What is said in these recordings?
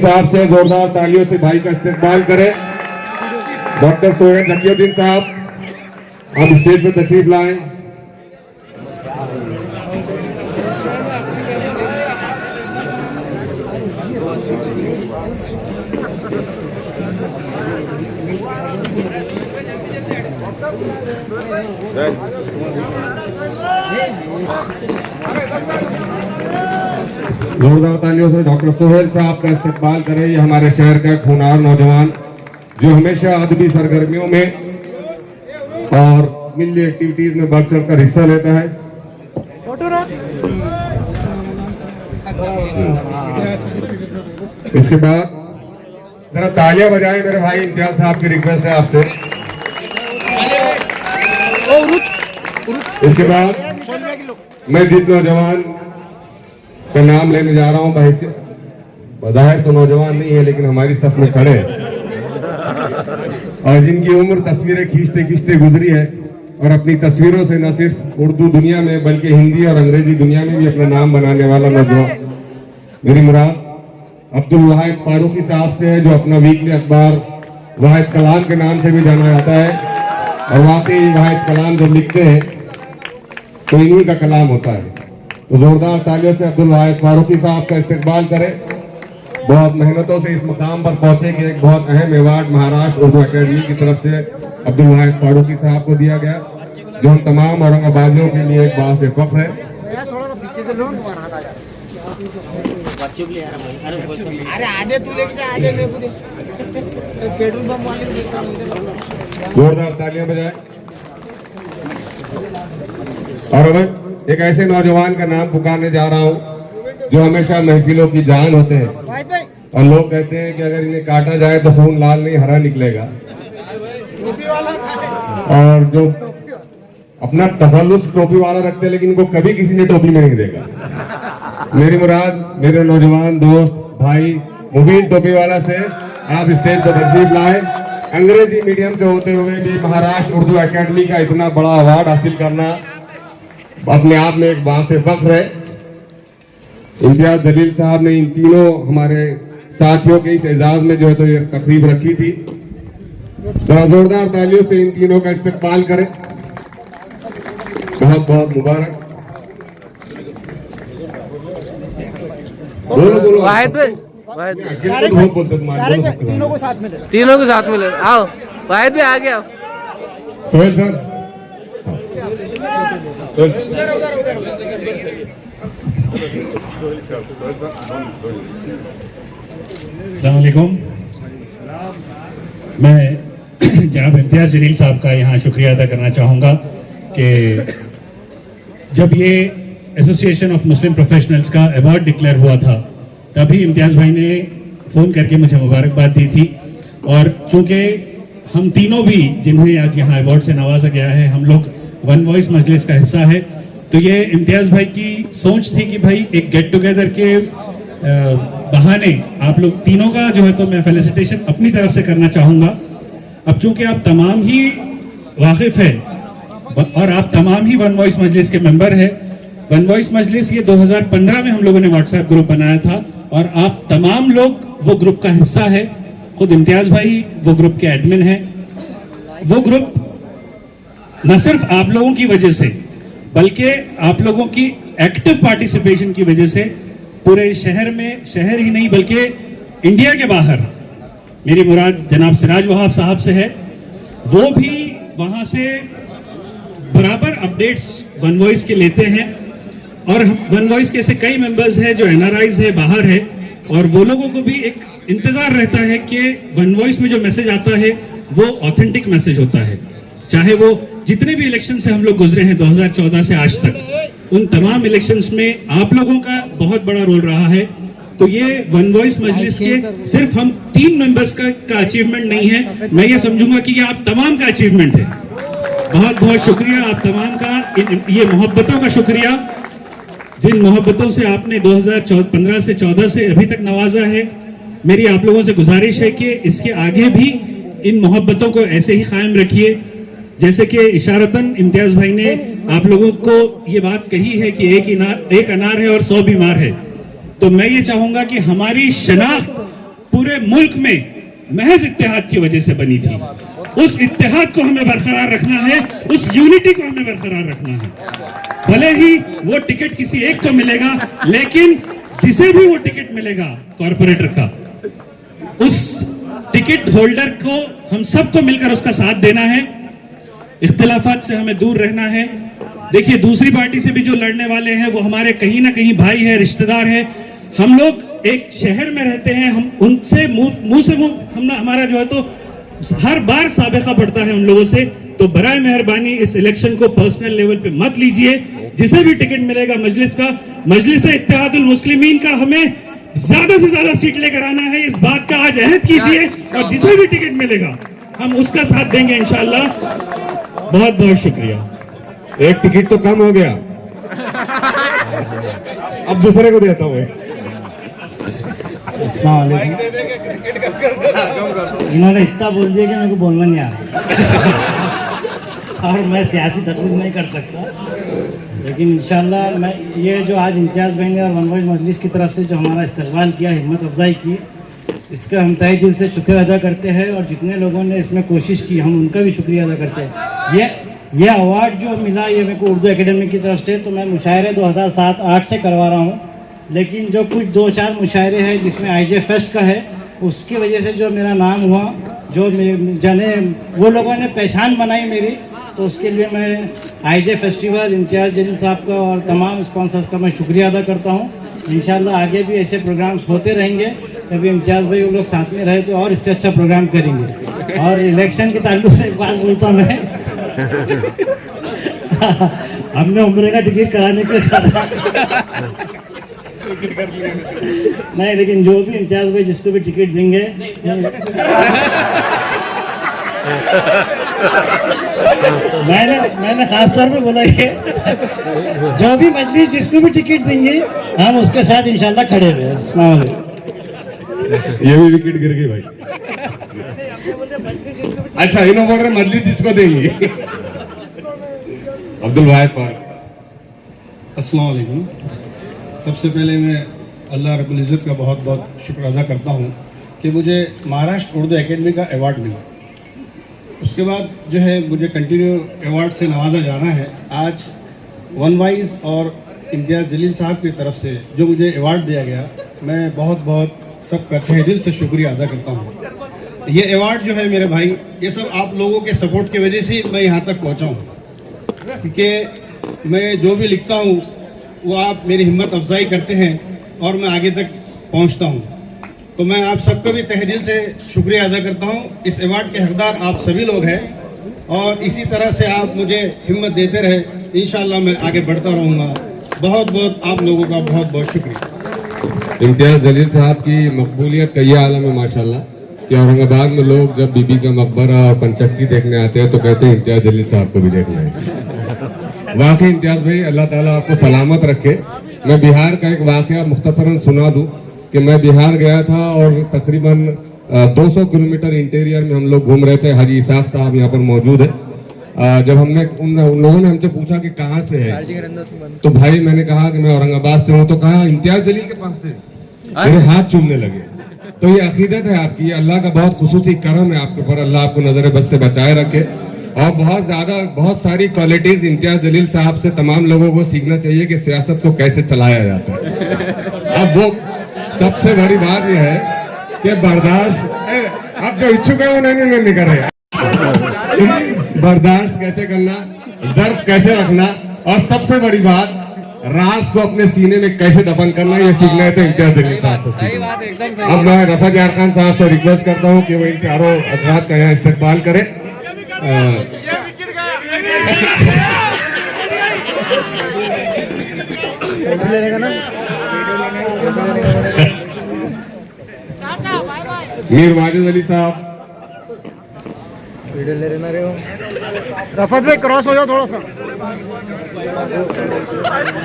साहब से जोरदार तालियों से भाई का इस्तेमाल करें। डॉक्टर सोहेल जकीउद्दीन साहब आप स्टेज पर तशरीफ लाएं। जोरदार तालियों से डॉक्टर सोहेल साहब का इस्तेमाल करें। ये हमारे शहर का एक होनहार नौजवान जो हमेशा अदबी सरगर्मियों में और मिली एक्टिविटीज में बढ़ चढ़कर हिस्सा लेता है। इसके बाद जरा तालियां बजाएं मेरे भाई इम्तियाज साहब की रिक्वेस्ट है आपसे। इसके बाद मैं जिस नौजवान का नाम लेने जा रहा हूं भाई से, बज़ाहिर तो नौजवान नहीं है लेकिन हमारी सफ में खड़े हैं और जिनकी उम्र तस्वीरें खींचते खींचते गुजरी है और अपनी तस्वीरों से न सिर्फ उर्दू दुनिया में बल्कि हिंदी और अंग्रेजी दुनिया में भी अपना नाम बनाने वाला नौजवान मेरी मुराद अब्दुल वाहिद फारूकी साहब से है, जो अपना वीकली अखबार वाहिद कलाम के नाम से भी जाना जाता है। और वाकई वाहिद कलाम जब लिखते हैं तो इन्हीं का कलाम होता है। तो जोरदार तालियों से अब्दुल वाहिद फारूकी साहब का इस्तेमाल करें। बहुत मेहनतों से इस मुकाम पर पहुंचे कि एक बहुत अहम अवार्ड महाराष्ट्र उर्दू अकेडमी की तरफ से अब्दुल वाहिद फारूकी साहब को दिया गया, जो हम तमाम औरंगाबादियों के लिए एक बात से फख्र है। जोरदार तालियां बजाएं। और अब एक ऐसे नौजवान का नाम पुकारने जा रहा हूं जो हमेशा महफिलों की जान होते हैं और लोग कहते हैं कि अगर इन्हें काटा जाए तो खून लाल नहीं हरा निकलेगा, और जो अपना तसल्लुस टोपी वाला रखते हैं लेकिन इनको कभी किसी ने टोपी में नहीं देगा। मेरी मुराद मेरे नौजवान दोस्त भाई मुबीन टोपी वाला से आप स्टेज पर तशरीफ लाए। अंग्रेजी मीडियम से होते हुए भी महाराष्ट्र उर्दू अकेडमी का इतना बड़ा अवार्ड हासिल करना अपने आप में एक बात से फख्र है। इम्तियाज जलील साहब ने इन तीनों हमारे साथियों के इस एजाज में जो है तो ये तकरीब रखी थी। जरा जोरदार तालियों से इन तीनों का इस्तेमाल करें। बहुत बहुत मुबारक। बोलो बोलो वाहिद बहुत बोलते तुम्हारे तीनों को साथ में ले आओ। वाहिद भी आ गया। सोहेल सर अस्सलाम वालेकुम। मैं जनाब इम्तियाज जलील साहब का यहाँ शुक्रिया अदा करना चाहूँगा कि जब ये एसोसिएशन ऑफ मुस्लिम प्रोफेशनल्स का अवार्ड डिक्लेयर हुआ था तभी इम्तियाज भाई ने फ़ोन करके मुझे मुबारकबाद दी थी। और चूँकि हम तीनों भी जिन्हें आज यहाँ अवार्ड से नवाजा गया है हम लोग वन वॉइस मजलिस का हिस्सा है, तो ये इम्तियाज भाई की सोच थी कि भाई एक गेट टुगेदर के बहाने आप लोग तीनों का जो है तो मैं फेलिसिटेशन अपनी तरफ से करना चाहूँगा। अब चूंकि आप तमाम ही वाकिफ है और आप तमाम ही वन वॉइस मजलिस के मेंबर है। वन वॉइस मजलिस ये 2015 में हम लोगों ने व्हाट्सएप ग्रुप बनाया था और आप तमाम लोग वो ग्रुप का हिस्सा है। खुद इम्तियाज भाई वो ग्रुप के एडमिन है। वो ग्रुप न सिर्फ आप लोगों की वजह से बल्कि आप लोगों की एक्टिव पार्टिसिपेशन की वजह से पूरे शहर में, शहर ही नहीं बल्कि इंडिया के बाहर, मेरी मुराद जनाब सिराज वहाब साहब से है, वो भी वहां से बराबर अपडेट्स वन वॉइस के लेते हैं। और वन वॉइस के ऐसे कई मेंबर्स हैं जो एनआरआईज है, बाहर है, और वो लोगों को भी एक इंतजार रहता है कि वन वॉइस में जो मैसेज आता है वो ऑथेंटिक मैसेज होता है। चाहे वो जितने भी इलेक्शन से हम लोग गुजरे हैं 2014 से आज तक, उन तमाम इलेक्शंस में आप लोगों का बहुत बड़ा रोल रहा है। तो ये वन वॉइस मजलिस के सिर्फ हम 3 मेंबर्स का अचीवमेंट नहीं है, मैं ये समझूंगा कि ये आप तमाम का अचीवमेंट है। बहुत बहुत शुक्रिया आप तमाम का, ये मोहब्बतों का शुक्रिया जिन मोहब्बतों से आपने 2015 से 14 से अभी तक नवाजा है। मेरी आप लोगों से गुजारिश है कि इसके आगे भी इन मोहब्बतों को ऐसे ही कायम रखिए। जैसे कि इशारतन इम्तियाज भाई ने आप लोगों को ये बात कही है कि एक अनार है और 100 बीमार है, तो मैं ये चाहूंगा कि हमारी शनाख्त पूरे मुल्क में महज इत्तेहाद की वजह से बनी थी। उस इत्तेहाद को हमें बरकरार रखना है, उस यूनिटी को हमें बरकरार रखना है। भले ही वो टिकट किसी एक को मिलेगा, लेकिन जिसे भी वो टिकट मिलेगा कॉरपोरेटर का, उस टिकट होल्डर को हम सबको मिलकर उसका साथ देना है। इख्तिलाफात से हमें दूर रहना है। देखिए, दूसरी पार्टी से भी जो लड़ने वाले हैं वो हमारे कहीं ना कहीं भाई है, रिश्तेदार है। हम लोग एक शहर में रहते हैं, हम उनसे मुंह से मुंह हमारा जो है तो हर बार साबिका पड़ता है उन लोगों से। तो बराए मेहरबानी इस इलेक्शन को पर्सनल लेवल पे मत लीजिए। जिसे भी टिकट मिलेगा मजलिस का, मजलिस इत्तेहादुल मुस्लिमीन का, हमें ज्यादा से ज्यादा सीट लेकर आना है। इस बात का आज अहद कीजिए और जिसे भी टिकट मिलेगा हम उसका साथ देंगे इंशाअल्लाह। बहुत बहुत शुक्रिया। एक टिकट तो कम हो गया, अब दूसरे को देता हूँ। इन्होंने इतना बोल दिया कि मेरे को बोलना नहीं आ रहा और मैं सियासी तकलीफ नहीं कर सकता, लेकिन इंशाल्लाह मैं ये जो आज इम्तियाज़ भाई ने और वन वॉइस मजलिस की तरफ से जो हमारा इस्तकबाल किया, हिम्मत अफजाई की, इसका हम तहे दिल से शुक्र अदा करते हैं। और जितने लोगों ने इसमें कोशिश की हम उनका भी शुक्रिया अदा करते हैं। ये अवार्ड जो मिला ये मेरे को उर्दू एकेडमी की तरफ से, तो मैं मुशायरे 2007-8 से करवा रहा हूँ, लेकिन जो कुछ 2-4 मुशायरे हैं जिसमें IJ फेस्ट का है, उसकी वजह से जो मेरा नाम हुआ, जो जाने वो लोगों ने पहचान बनाई मेरी, तो उसके लिए मैं IJ फेस्टिवल, इम्तियाज़ जलील साहब का और तमाम स्पॉन्सर्स का मैं शुक्रिया अदा करता हूँ। इंशाल्लाह आगे भी ऐसे प्रोग्राम्स होते रहेंगे। कभी इम्तियाज़ भाई वो लोग साथ में रहे तो और इससे अच्छा प्रोग्राम करेंगे। और इलेक्शन के ताल्लुक से एक बात बोलता हूँ मैं हमने उम्र का टिकट कराने के नहीं, लेकिन जो भी इम्तियाज़ भाई जिसको भी टिकट देंगे मैंने खास तौर पे बोला ये जो भी मजलिस जिसको भी टिकट देंगे हम उसके साथ इंशाल्लाह खड़े हुए। अस्सलाम वालेकुम। ये भी विकेट गिर गई भाई। अच्छा, इन्होंने बोल रहे मजलिस जिसको देंगे। अब्दुल वाहिद पार्क। अस्सलाम वालेकुम। सबसे पहले मैं अल्लाह रब्बुल इज़्ज़त का बहुत बहुत शुक्र अदा करता हूँ कि मुझे महाराष्ट्र उर्दू एकेडमी का अवार्ड मिला। उसके बाद जो है मुझे कंटिन्यू अवार्ड से नवाजा जाना है। आज वन वाइज और इम्तियाज़ जलील साहब की तरफ से जो मुझे अवार्ड दिया गया, मैं बहुत बहुत सबका तहे दिल से शुक्रिया अदा करता हूँ। ये अवार्ड जो है मेरे भाई, ये सब आप लोगों के सपोर्ट की वजह से मैं यहाँ तक पहुँचा हूँ, क्योंकि मैं जो भी लिखता हूँ वो आप मेरी हिम्मत अफजाई करते हैं और मैं आगे तक पहुँचता हूँ। तो मैं आप सबका भी तहे दिल से शुक्रिया अदा करता हूँ। इस अवार्ड के हकदार आप सभी लोग हैं और इसी तरह से आप मुझे हिम्मत देते रहे, इंशाअल्लाह मैं आगे बढ़ता रहूँगा। बहुत बहुत आप लोगों का बहुत बहुत शुक्रिया। इम्तियाज़ जलील साहब की मकबूलियत का ये आलम है माशाल्लाह कि औरंगाबाद में लोग जब बीबी का मकबरा और पंचक्की देखने आते हैं तो कहते हैं इम्तियाज़ जलील साहब को भी देखना है। वाकई इम्तियाज़ भाई, अल्लाह ताला आपको सलामत रखे। मैं बिहार का एक वाकया मुख्तसरन सुना दूं कि मैं बिहार गया था और तकरीबन 200 किलोमीटर इंटीरियर में हम लोग घूम रहे थे। हाजी इसाक साहब यहाँ पर मौजूद है। जब हमने उन लोगों ने हमसे पूछा कि कहाँ से है, तो भाई मैंने कहा कि मैं औरंगाबाद से हूँ। तो कहा इम्तियाज़ जलील के पास से, मेरे हाथ चूमने लगे। तो ये अकीदत है आपकी, अल्लाह का बहुत खुसूसी करम है आपके ऊपर। अल्लाह आपको नजर बद से बचाए रखे और बहुत सारी क्वालिटीज इम्तियाज़ जलील साहब से तमाम लोगों को सीखना चाहिए कि सियासत को कैसे चलाया जाता है। अब वो सबसे बड़ी बात यह है कि बर्दाश्त, आप जो इच्छुक है वो नहीं कर रहे, बर्दाश्त कैसे करना, ज़र्फ कैसे रखना और सबसे बड़ी बात राज को अपने सीने में कैसे दफन करना, ये सीखना है तो इम्तियाज़ जलील साहब से। अब मैं रफ़ा यार खान साहब से रिक्वेस्ट करता हूँ कि वो इन चारों हज़रात का यहाँ इस्तकबाल करें। मीर वाजिद अली साहब, रफत भाई क्रॉस हो जाओ थोड़ा सा।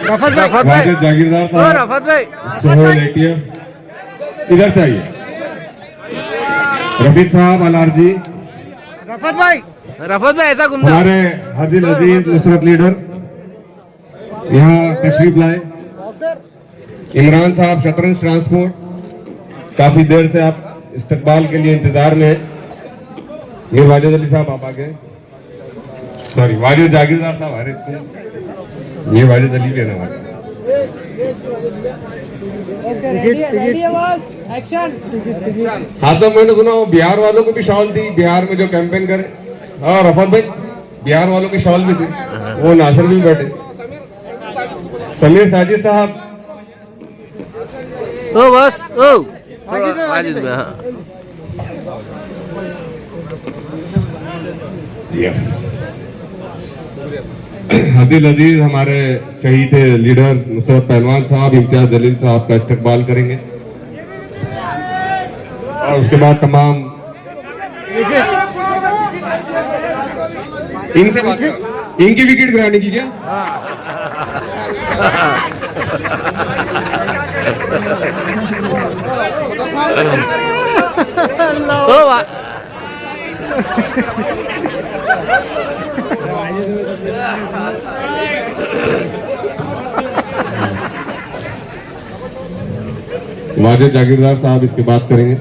रफत भाई वाजिद जागीरदार साहब, रफत भाई, सोहेल ATF, इधर से आइए। रफीक साहब अलारजी, रफत भाई ऐसा घूमना। हमारे हर्जिल अजीज नुसरत लीडर यहाँ तशरीफ लाए। इमरान साहब शतरंज ट्रांसपोर्ट, काफी देर से आप इस्तकबाल के लिए इंतजार में है। मीर वाजिद अली साहब आप आ गए, सॉरी वाजिद जागीरदार साहब आ रहे, ये वाजिद अली भी है ना। हाँ साहब, मैंने सुना वो बिहार वालों को भी शॉल दी, बिहार में जो कैंपेन करे। हाँ रफत भाई, बिहार वालों की शॉल भी थी, वो नासिर भी बैठे। समीर साजिद साहब, ओ बस ओ वाजिद में, हाँ यस। अब्दुल अजीज हमारे शहीद लीडर नुसरत पहलवान साहब इम्तियाज जलील साहब का इस्तकबाल करेंगे और उसके बाद तमाम इनसे बात करो। इनकी विकेट गिराने की क्या? वाजिद जागीरदार साहब इसके बात करेंगे।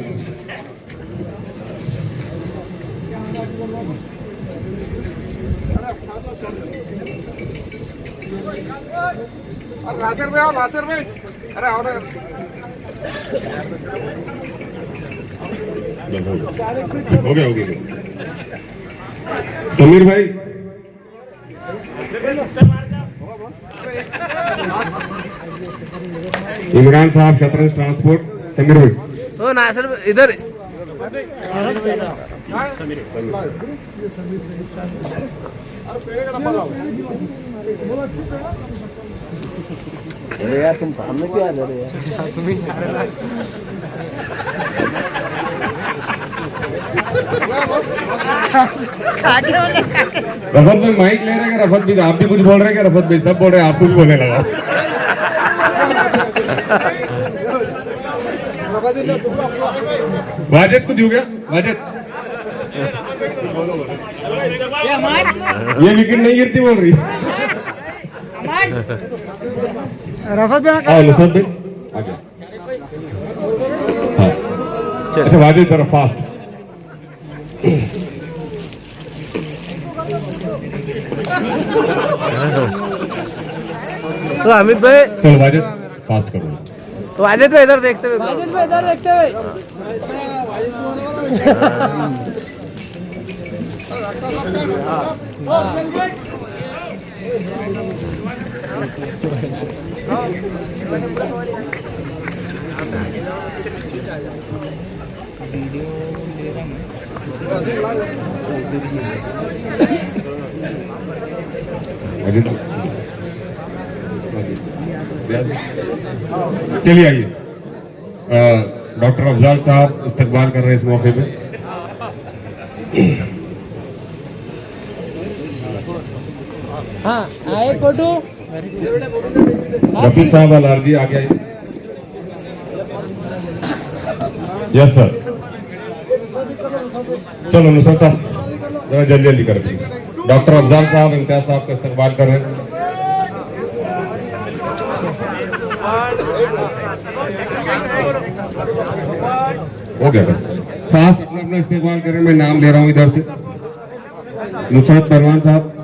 नासिर भाई आओ, नासिर भाई, अरे आओ ना। हो गया समीर भाई, इमरान साहब शतरंज ट्रांसपोर्ट, समीर भाई। ओ नासिर इधर यार, तुम सामने क्या आ रहे यार? रफत भाई माइक ले रहे हैं, रफत भी आप भी कुछ बोल रहे हैं, रफत भाई सब बोल रहे हैं, आप कुछ बोलने लगा। वाजिद कुछ हो गया? वाजिद ये विकेट नहीं गिरती बोल रही। रफत भाई हाँ नुसरत भाई आ गया। हाँ अच्छा, वाजिद जरा फास्ट। तो अमित भाई, चलो वाजिद फास्ट करो। तो वाजिद भाई इधर देखते हुए, वाजिद भाई इधर देखते हुए। चलिए आइए, डॉक्टर अफजाल साहब इस्तकबाल कर रहे हैं इस मौके पे। हाँ आए कोटू, रफीक साहब अलारजी आ गया। यस सर, चलो नुसरत साहब जरा जल्दी जल्दी करें प्लीज। डॉक्टर अफजाल साहब इम्तियाज साहब का इस्तकबाल कर रहे हैं। हो गया बस, फास्ट अपना अपना इस्तेमाल करें। मैं नाम ले रहा हूँ इधर से, नुसरत पहलवान साहब,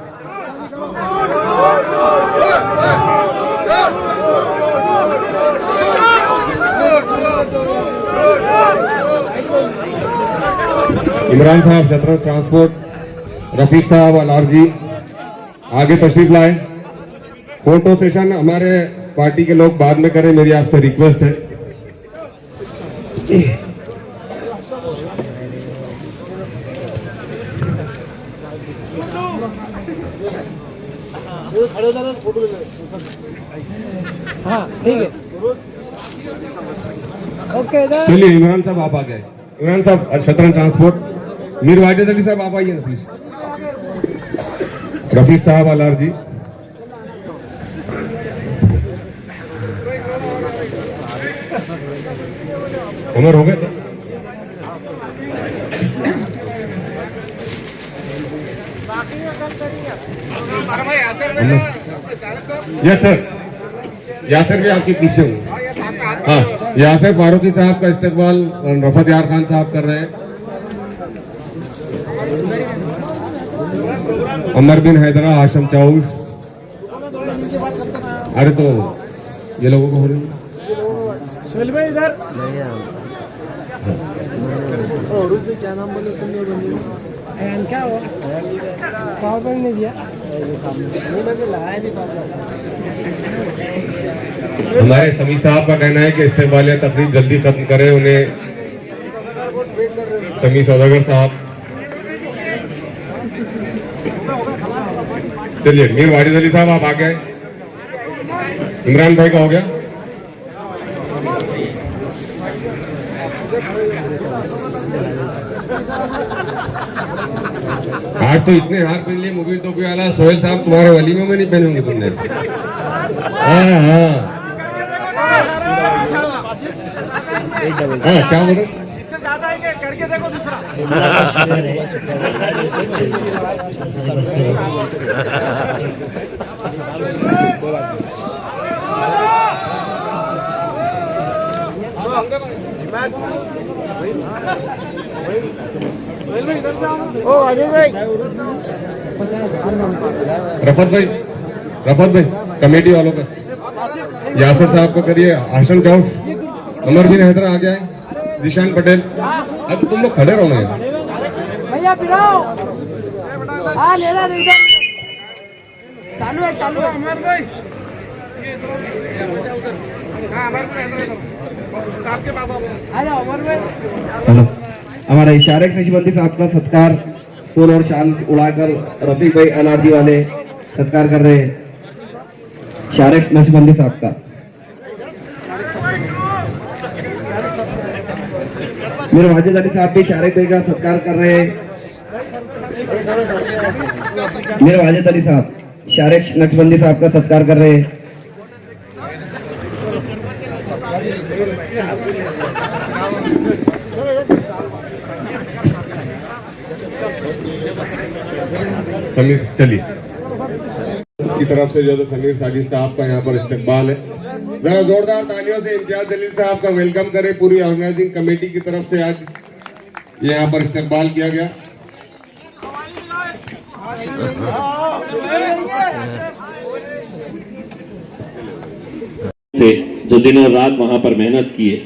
इमरान साहब शतरंज ट्रांसपोर्ट, रफीक साहब अलारजी आगे तशरीफ लाए। फोटो सेशन हमारे पार्टी के लोग बाद में करें, मेरी आपसे रिक्वेस्ट है। हाँ ठीक है, ओके। चलिए इमरान साहब आप आ गए। इमरान साहब शतरंज ट्रांसपोर्ट, मीर वाजिद अली साहब आप आइए ना प्लीज। रफीक साहब अलारजी, उमर हो गए सर? यस सर, यासर भी आपके पीछे हूँ। हाँ यासिर फारूकी साहब का इस्तकबाल रफत यार खान साहब कर रहे हैं। अमर बिन हैदरा, हाशम चाउश। अरे तो ये लोगों को हो रही है। क्या नाम बोले तुमने? क्या हुआ? पावर बैंक नहीं दिया। हमारे समी साहब का कहना है कि इस्तेमालिया तकरीब जल्दी खत्म करें। उन्हें समी सौदागर साहब, चलिए मीर वारिस अली साहब आप आ गए। इमरान भाई का हो गया। आज तो इतने हार पहन लिए मुबीन टोपी वाला। सोहेल साहब तुम्हारे वलीमे में नहीं पहने होंगे तुमने। हाँ हाँ क्या बोल रहे? ओ अजय भाई, रफत भाई कमेटी वालों का यासिर साहब को करिए। हाशम चाउश, अमर बिन हैदरा आ जाए, जिशान पटेल। अब तुम लोग खड़े रहो ना यार। भैया पिलाओ। हाँ ले ला चालू है अमर भाई। आ जाओ अमर भाई। हमारा इशारे नशीबंदी साहब का सत्कार फूल और शाल उड़ाकर रफीक भाई अनाजी वाले सत्कार कर रहे हैं। इशारे नशीबंदी साहब का मेरे वाजिद अली साहब भी इशारे भाई का सत्कार कर रहे हैं। मेरे वाजिद अली साहब इशारे नशीबंदी साहब का सत्कार कर रहे हैं। समीर चलिए की तरफ से जो समीर साजिद साहब का यहाँ पर इस्तकबाल है। जरा जोरदार तालियों से इम्तियाज जलील साहब का वेलकम करें। पूरी ऑर्गेनाइजिंग कमेटी की तरफ से आज यहाँ पर इस्तकबाल किया गया। जो दिन और रात वहां पर मेहनत किए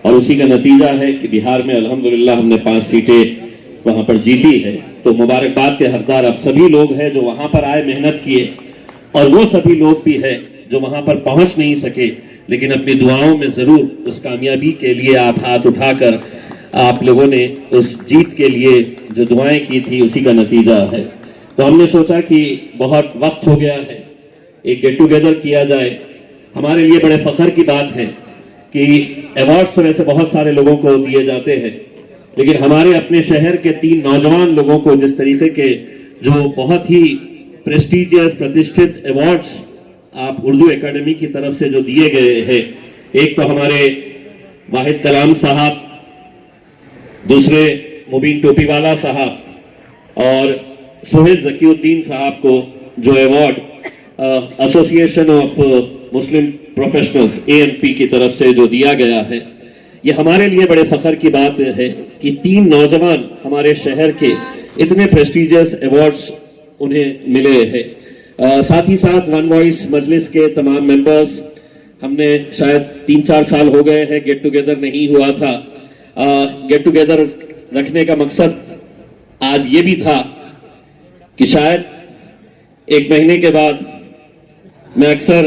और उसी का नतीजा है कि बिहार में अल्हम्दुलिल्लाह हमने 5 सीटें वहां पर जीती है। तो मुबारकबाद के हकदार अब सभी लोग हैं जो वहां पर आए, मेहनत किए, और वो सभी लोग भी हैं जो वहां पर पहुंच नहीं सके, लेकिन अपनी दुआओं में जरूर उस कामयाबी के लिए आप हाथ उठाकर आप लोगों ने उस जीत के लिए जो दुआएं की थी उसी का नतीजा है। तो हमने सोचा कि बहुत वक्त हो गया है, एक गेट टुगेदर किया जाए। हमारे लिए बड़े फख्र की बात है कि अवार्ड्स तो वैसे बहुत सारे लोगों को दिए जाते हैं, लेकिन हमारे अपने शहर के 3 नौजवान लोगों को जिस तरीके के जो बहुत ही प्रेस्टिजियस प्रतिष्ठित अवार्ड्स आप उर्दू एकेडमी की तरफ से जो दिए गए हैं, एक तो हमारे वाहिद कलाम साहब, दूसरे मुबीन टोपीवाला साहब और सोहेल जकीउद्दीन साहब को जो award association of Muslim professionals AMP की तरफ से जो दिया गया है, ये हमारे लिए बड़े फख्र की बात है कि 3 नौजवान हमारे शहर के इतने प्रेस्टिजियस अवार्ड्स उन्हें मिले हैं। साथ ही साथ वन वॉइस मजलिस के तमाम मेंबर्स, हमने शायद 3-4 साल हो गए हैं गेट टुगेदर नहीं हुआ था। गेट टुगेदर रखने का मकसद आज ये भी था कि शायद 1 महीने के बाद मैं अक्सर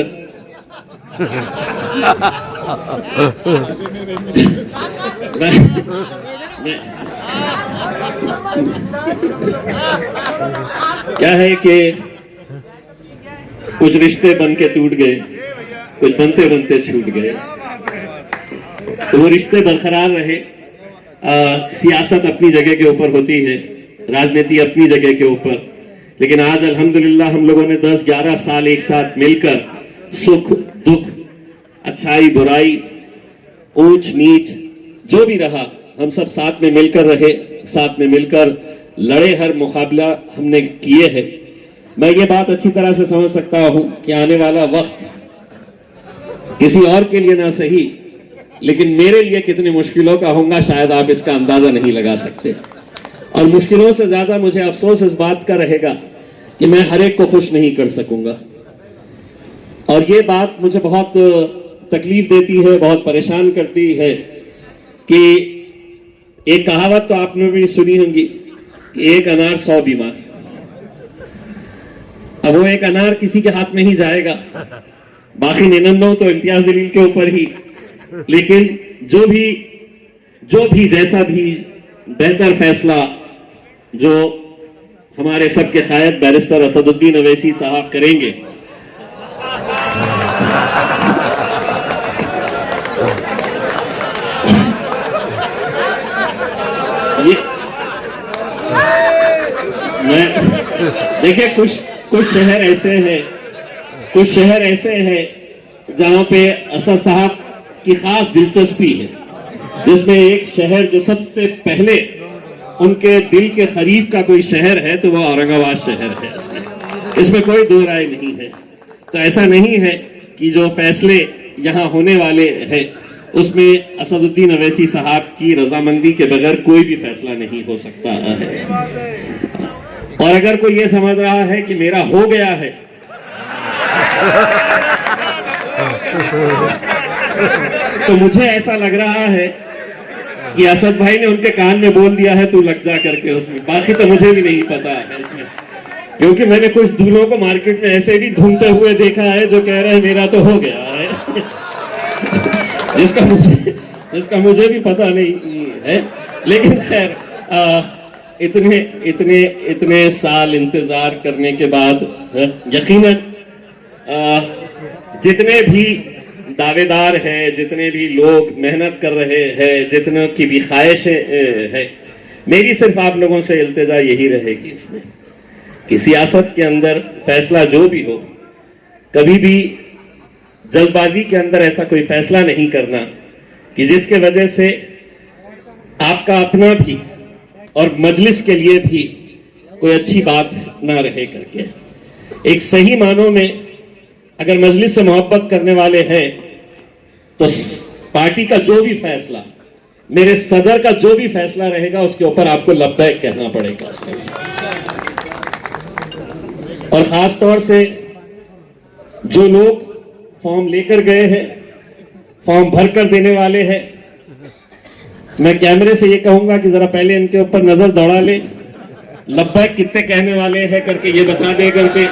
क्या है कि कुछ रिश्ते बन के टूट गए, कुछ बनते बनते छूट गए, तो वो रिश्ते बरकरार रहे। सियासत अपनी जगह के ऊपर होती है, राजनीति अपनी जगह के ऊपर, लेकिन आज अल्हम्दुलिल्लाह हम लोगों ने 10-11 साल एक साथ मिलकर सुख दुख, अच्छाई बुराई, ऊंच नीच जो भी रहा, हम सब साथ में मिलकर रहे, साथ में मिलकर लड़े, हर मुकाबला हमने किए हैं। मैं ये बात अच्छी तरह से समझ सकता हूं कि आने वाला वक्त किसी और के लिए ना सही, लेकिन मेरे लिए कितनी मुश्किलों का होगा शायद आप इसका अंदाजा नहीं लगा सकते। और मुश्किलों से ज्यादा मुझे अफसोस इस बात का रहेगा कि मैं हर एक को खुश नहीं कर सकूंगा। और ये बात मुझे बहुत तकलीफ देती है, बहुत परेशान करती है कि एक कहावत तो आपने भी सुनी होगी कि एक अनार 100 बीमार। अब वो एक अनार किसी के हाथ में ही जाएगा, बाकी 99 तो इम्तियाज जलील के ऊपर ही। लेकिन जो भी जैसा भी बेहतर फैसला जो हमारे सबके कायद बैरिस्टर असदुद्दीन अवैसी साहब करेंगे, ये मैं देखिए कुछ शहर ऐसे हैं जहां पे असद साहब की खास दिलचस्पी है, जिसमें एक शहर जो सबसे पहले उनके दिल के करीब का कोई शहर है तो वह औरंगाबाद शहर है। इसमें कोई दो राय नहीं है। तो ऐसा नहीं है कि जो फैसले यहाँ होने वाले हैं उसमें असदुद्दीन अवैसी साहब की रजामंदी के बगैर कोई भी फैसला नहीं हो सकता है। और अगर कोई ये समझ रहा है कि मेरा हो गया है तो मुझे ऐसा लग रहा है कि असद भाई ने उनके कान में बोल दिया है तू लग जा करके उसमें। बाकी तो मुझे भी नहीं पता है इसमें, क्योंकि मैंने कुछ दूल्हों को मार्केट में ऐसे भी घूमते हुए देखा है जो कह रहे हैं मेरा तो हो गया है जिसका मुझे भी पता नहीं है। लेकिन खैर इतने साल इंतजार करने के बाद यकीनन जितने भी दावेदार हैं, जितने भी लोग मेहनत कर रहे हैं, जितने की भी ख्वाहिशें हैं, मेरी सिर्फ आप लोगों से इल्तिजा यही रहेगी इसमें कि सियासत के अंदर फैसला जो भी हो, कभी भी जल्दबाजी के अंदर ऐसा कोई फैसला नहीं करना कि जिसके वजह से आपका अपना भी और मजलिस के लिए भी कोई अच्छी बात ना रहे करके। एक सही मानों में अगर मजलिस से मोहब्बत करने वाले हैं तो पार्टी का जो भी फैसला, मेरे सदर का जो भी फैसला रहेगा उसके ऊपर आपको लब्बैक कहना पड़ेगा। और खास तौर से जो लोग फॉर्म लेकर गए हैं, फॉर्म भर कर देने वाले हैं, मैं कैमरे से ये कहूंगा कि जरा पहले इनके ऊपर नजर दौड़ा ले, लब्बैक कितने कहने वाले हैं करके ये बता दे करके।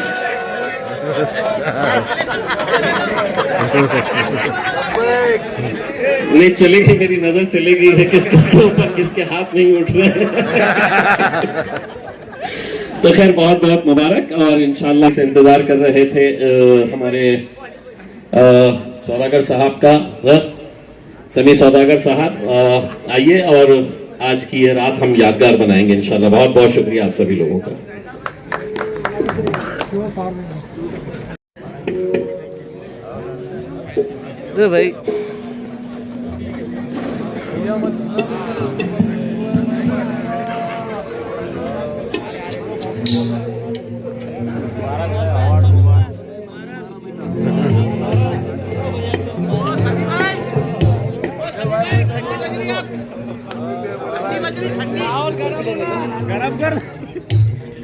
नहीं चलेगी, मेरी नजर चलेगी है किसके ऊपर किसके हाथ नहीं उठ रहे तो खैर बहुत बहुत मुबारक। और इंशाल्लाह से इंतजार कर रहे थे हमारे सौदागर साहब का, समी सौदागर साहब आइए और आज की ये रात हम यादगार बनाएंगे इंशाल्लाह। बहुत बहुत शुक्रिया आप सभी लोगों का। भाई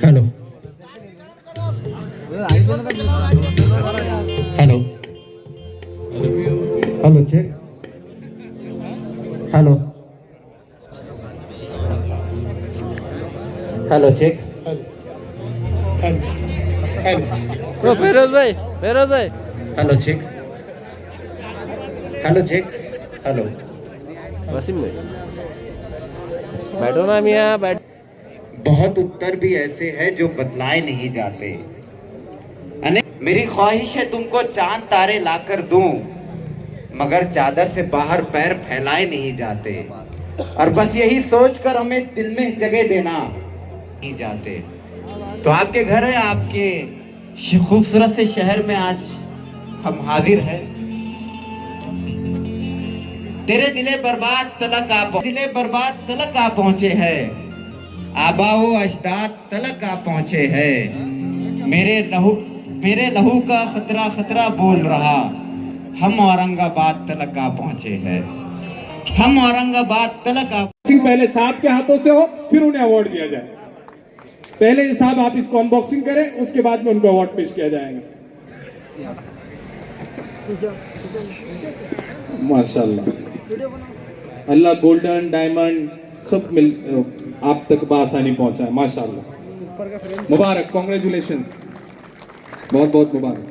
hello hello hello check hello hello check Feroz भाई हेलो चेक हेलो वसीम भाई बैठो ना मियाँ बैठ। बहुत उत्तर भी ऐसे हैं जो बदलाए नहीं जाते। मेरी ख्वाहिश है तुमको चांद तारे लाकर दूं, मगर चादर से बाहर पैर फैलाए नहीं जाते। और बस यही सोचकर हमें दिल में जगह देना नहीं जाते। तो आपके घर है, आपके खूबसूरत से शहर में आज हम हाजिर हैं। तेरे दिले बर्बाद तलक आ पहुंचे हैं, आबाओ अजदाद तलक आ पहुंचे हैं। मेरे लहू का खतरा बोल रहा, हम औरंगाबाद तलक आ पहुंचे हैं। हम औरंगाबाद तलक आप सिंह पहले साहब के हाथों से हो, फिर उन्हें अवार्ड दिया जाए। पहले साहब आप इसको अनबॉक्सिंग करें, उसके बाद में उनको अवार्ड पेश किया जाएगा। माशाल्लाह, अल्लाह गोल्डन डायमंड सब मिल आप तक बआसानी पहुंचा है। माशाल्लाह, मुबारक, कॉन्ग्रेचुलेशंस, बहुत बहुत मुबारक।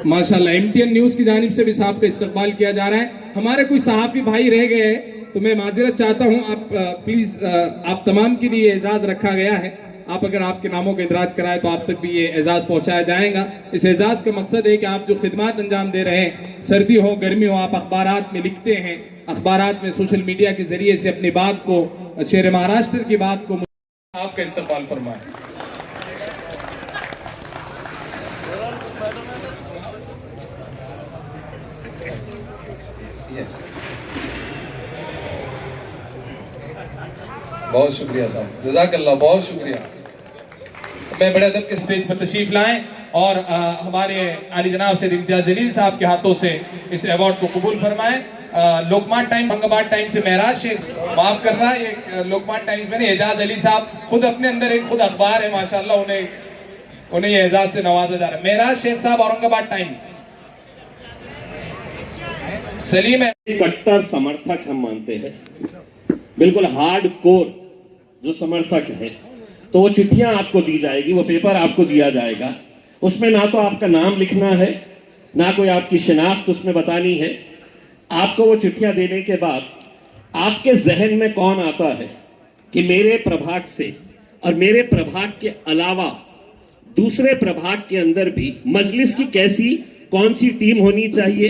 माशाल्लाह, MTN न्यूज की जानिब से भी साहब का इस्तकबाल किया जा रहा है। हमारे कोई सहाफी भाई रह गए हैं तो मैं माजरत चाहता हूं, आप प्लीज आप तमाम के लिए एजाज रखा गया है। आप अगर आपके नामों का इंदराज कराए तो आप तक भी ये एजाज पहुंचाया जाएगा। इस एजाज का मकसद है कि आप जो खिदमत अंजाम दे रहे हैं, सर्दी हो गर्मी हो, आप अखबारात में लिखते हैं, अखबारात में सोशल मीडिया के जरिए से अपनी बात को, शेर महाराष्ट्र की बात को आपका इस्तेमाल फरमाए। बहुत शुक्रिया साहब, जज़ाकल्लाह, बहुत शुक्रिया। मैं बड़े अदब के स्टेज पर तशरीफ लाएं और हमारे आली जनाब से इम्तियाज जलील साहब के हाथों से इस अवार्ड को कबूल फरमाएं। लोकमान टाइम, औरंगाबाद टाइम से महराज शेख माफ करना, ये लोकमान टाइम्स में नहीं, एजाज अली साहब खुद अपने अंदर एक खुद अखबार है माशाल्लाह, उन्हें ये एजाज से नवाजा जा रहा है। महराज शेख साहब, औरंगाबाद टाइम्स। सलीम है, कट्टर समर्थक हम मानते हैं, बिल्कुल हार्ड कोर जो समर्थक है, तो वो चिट्ठियां आपको दी जाएगी, वो पेपर आपको दिया जाएगा। उसमें ना तो आपका नाम लिखना है, ना कोई आपकी शिनाख्त उसमें बतानी है। आपको वो चिट्ठियां देने के बाद आपके जहन में कौन आता है कि मेरे प्रभाग से और मेरे प्रभाग के अलावा दूसरे प्रभाग के अंदर भी मजलिस की कैसी कौन सी टीम होनी चाहिए,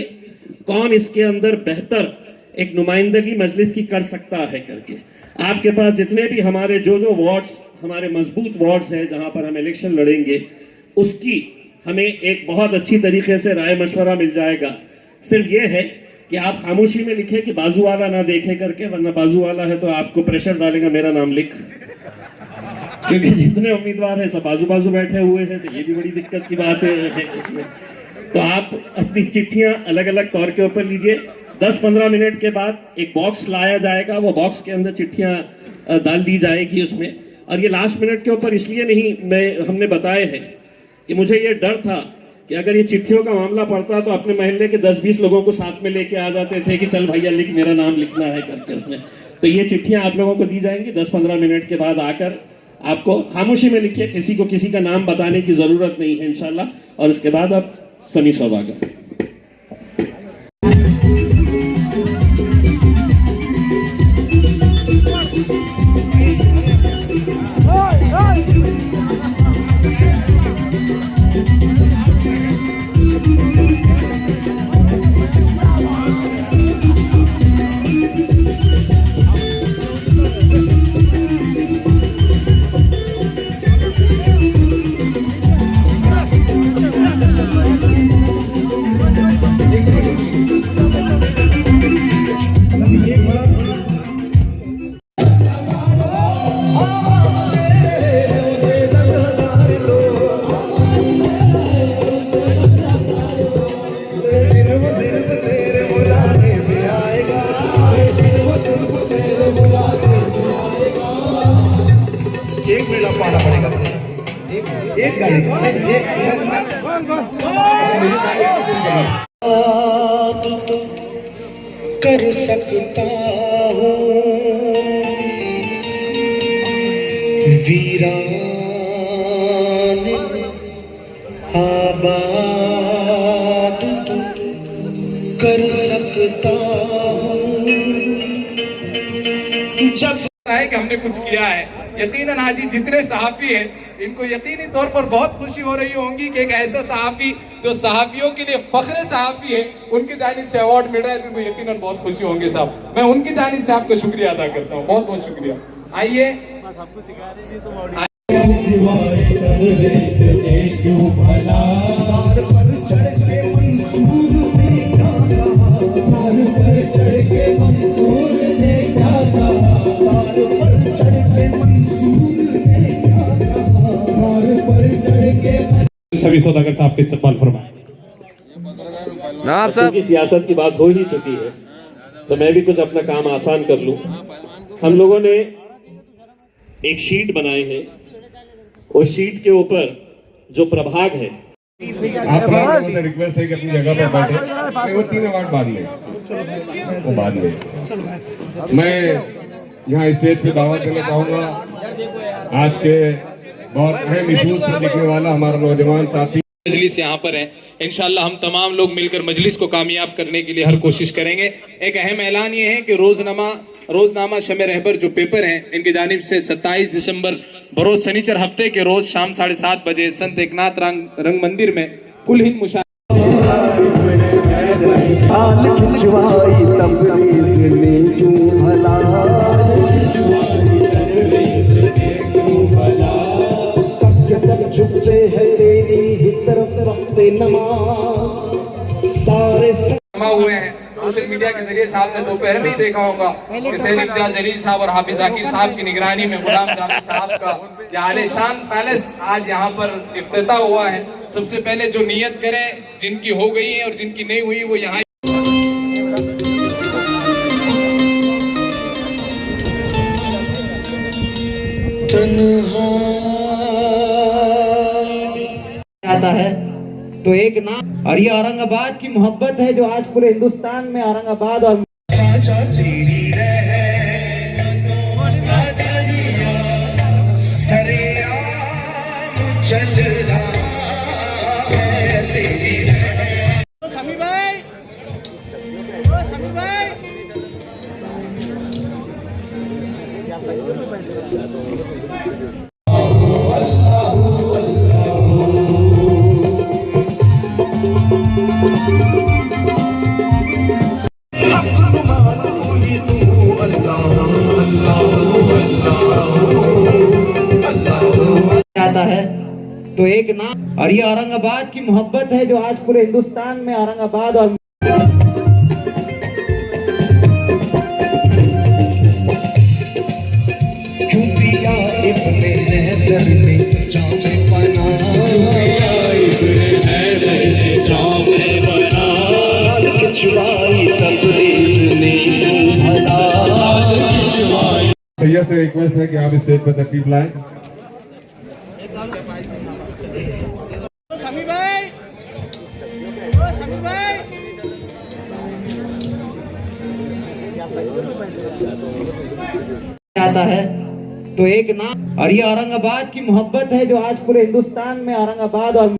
कौन इसके अंदर बेहतर एक नुमाइंदगी मजलिस की कर सकता है करके। आपके पास जितने भी हमारे जो वार्ड्स, हमारे मजबूत वार्ड्स हैं जहां पर हम इलेक्शन लड़ेंगे, उसकी हमें एक बहुत अच्छी तरीके से राय मशवरा मिल जाएगा। सिर्फ ये है कि आप खामोशी में लिखें कि बाजू वाला ना देखे करके, वरना बाजू वाला है तो आपको प्रेशर डालेगा मेरा नाम लिख, क्योंकि जितने उम्मीदवार हैं सब बाजू बाजू बैठे हुए हैं, तो ये भी बड़ी दिक्कत की बात है इसमें। तो आप अपनी चिट्ठियां अलग अलग तौर के ऊपर लीजिए। 10-15 मिनट के बाद एक बॉक्स लाया जाएगा, वो बॉक्स के अंदर चिट्ठियां डाल दी जाएगी उसमें। और ये लास्ट मिनट के ऊपर इसलिए नहीं हमने बताए हैं कि मुझे ये डर था कि अगर ये चिट्ठियों का मामला पड़ता तो अपने मोहल्ले के 10-20 लोगों को साथ में लेके आ जाते थे कि चल भैया लिख, मेरा नाम लिखना है करके उसमें। तो ये चिट्ठियां आप लोगों को दी जाएंगी 10-15 मिनट के बाद आकर। आपको खामोशी में लिखिए, किसी को किसी का नाम बताने की जरूरत नहीं है इंशाल्लाह। और इसके बाद आप समी सौदागर। कर सकता हूँ वीरान आबाद तो कर सकता हूँ जब है कि हमने कुछ किया है। यकीनन आज ही जितने सहाफी हैं इनको यकीनी तौर पर बहुत खुशी हो रही होंगी कि एक ऐसा सहाफी जो सहाफियों के लिए फख्र सहाफी है, उनकी जानिब से अवार्ड मिल रहा है, तो इनको यकीनन बहुत खुशी होंगे साहब। मैं उनकी जानिब से आपका शुक्रिया अदा करता हूँ, बहुत बहुत शुक्रिया। आइए सभी सौदागर साहब के इस्तकबाल फरमाएं। क्योंकि सियासत की बात हो ही चुकी है तो मैं भी कुछ अपना काम आसान कर लूं। हम लोगों ने एक शीट बनाई है, उस शीट के ऊपर जो प्रभाग है, आप तमाम लोगों से रिक्वेस्ट है कि अपनी जगह पर बैठे। वो 3 अवार्ड बाद में, वो बाद में। मैं यहाँ स्टेज पे दावा करना चाहूँगा आज के बहुत अहम इशूज पर लिखने वाला हमारा नौजवान साथी मजलिस यहाँ पर है। इंशाल्लाह हम तमाम लोग मिलकर मजलिस को कामयाब करने के लिए हर कोशिश करेंगे। एक अहम ऐलान ये है कि रोजनामा शमे रहबर जो पेपर हैं, इनकी जानिब से 27 दिसंबर बरोज शनिचर हफ्ते के रोज शाम 7:30 बजे संत एकनाथ रंग मंदिर में कुल हिंद मुशा झुकते हैं तेरी ही तरफ रखते नमाज सारे जमा हुए हैं। सोशल मीडिया के जरिए साहब ने दोपहर में ही देखा होगा कि सैयद इम्तियाज जलील साहब और हाफिज जाकिर साहब की निगरानी में गुलाम जावेद साहब का यह आलीशान पैलेस आज यहाँ पर इफ्तिताह हुआ है। सबसे पहले जो नियत करें, जिनकी हो गई है और जिनकी नहीं हुई, वो यहाँ आता है तो एक नाम, और ये औरंगाबाद की मोहब्बत है जो आज पूरे हिंदुस्तान में औरंगाबाद और आता है तो एक नाम, और ये औरंगाबाद की मोहब्बत है जो आज पूरे हिंदुस्तान में औरंगाबाद और सैयद से रिक्वेस्ट है कि आप स्टेज पर तशरीफ लाएं। आता है तो एक नाम, और ये औरंगाबाद की मोहब्बत है जो आज पूरे हिंदुस्तान में औरंगाबाद और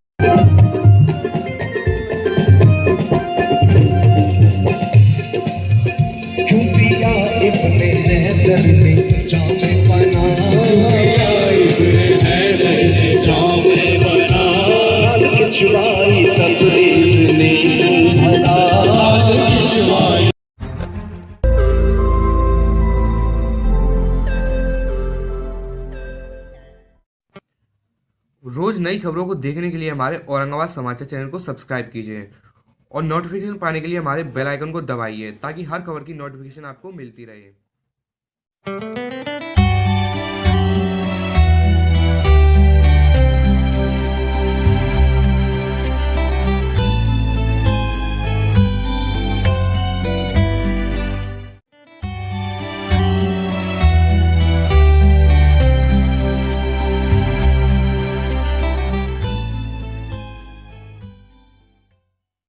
रोज नई खबरों को देखने के लिए हमारे औरंगाबाद समाचार चैनल को सब्सक्राइब कीजिए और नोटिफिकेशन पाने के लिए हमारे बेल आइकन को दबाइए ताकि हर खबर की नोटिफिकेशन आपको मिलती रहे।